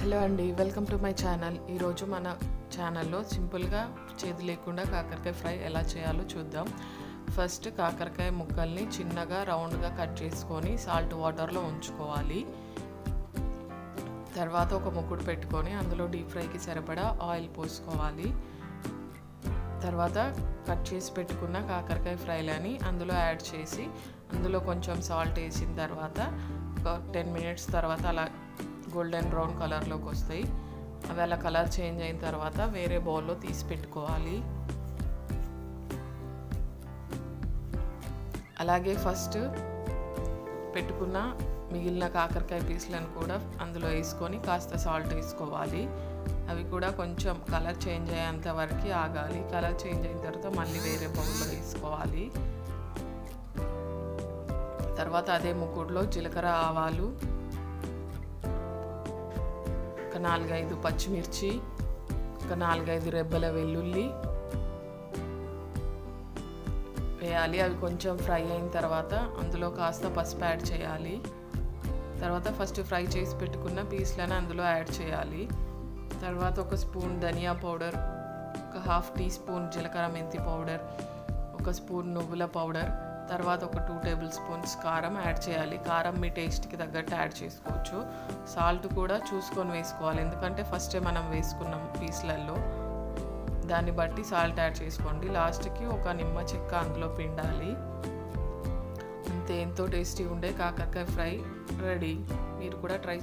Hello అండి, welcome to my channel. ఈరోజు మన ఛానల్లో సింపుల్గా చేదు లేకుండా కాకరకాయ ఫ్రై ఎలా చేయాలో చూద్దాం. ఫస్ట్ కాకరకాయ ముక్కల్ని చిన్నగా రౌండ్గా కట్ చేసుకొని సాల్ట్ వాటర్లో ఉంచుకోవాలి. తర్వాత ఒక ముక్కుడు పెట్టుకొని అందులో డీప్ ఫ్రైకి సరిపడా ఆయిల్ పోసుకోవాలి. తర్వాత కట్ చేసి పెట్టుకున్న కాకరకాయ ఫ్రైలని అందులో యాడ్ చేసి అందులో కొంచెం సాల్ట్ వేసిన తర్వాత 10 minutes తర్వాత అలా గోల్డెన్ బ్రౌన్ కలర్లోకి వస్తాయి. అవి అలా కలర్ చేంజ్ అయిన తర్వాత వేరే బౌల్లో తీసి పెట్టుకోవాలి. అలాగే ఫస్ట్ పెట్టుకున్న మిగిలిన కాకరకాయ పీసులను కూడా అందులో వేసుకొని కాస్త సాల్ట్ వేసుకోవాలి. అవి కూడా కొంచెం కలర్ చేంజ్ అయ్యేంత వరకు ఆగాలి. కలర్ చేంజ్ అయిన తర్వాత మళ్ళీ వేరే బౌల్లో వేసుకోవాలి. తర్వాత అదే ముక్కుడులో జీలకర్ర, ఆవాలు, ఒక 4-5 పచ్చిమిర్చి, ఒక 4-5 రెబ్బల వెల్లుల్లి వేయాలి. అవి కొంచెం ఫ్రై అయిన తర్వాత అందులో కాస్త పసుపు యాడ్ చేయాలి. తర్వాత ఫస్ట్ ఫ్రై చేసి పెట్టుకున్న పీస్లను అందులో యాడ్ చేయాలి. తర్వాత ఒక స్పూన్ ధనియా పౌడర్, ఒక 1/2 teaspoon జీలకర్ర మెంతి పౌడర్, ఒక స్పూన్ నువ్వుల పౌడర్, తర్వాత ఒక 2 tablespoons కారం యాడ్ చేయాలి. కారం మీ టేస్ట్కి తగ్గట్టు యాడ్ చేసుకోవచ్చు. సాల్ట్ కూడా చూసుకొని వేసుకోవాలి, ఎందుకంటే ఫస్టే మనం వేసుకున్నాం పీస్లలో, దాన్ని బట్టి సాల్ట్ యాడ్ చేసుకోండి. లాస్ట్కి ఒక నిమ్మ చెక్క అందులో పిండాలి. అంతే, ఎంతో టేస్టీ ఉండే కాకరకాయ ఫ్రై రెడీ. మీరు కూడా ట్రై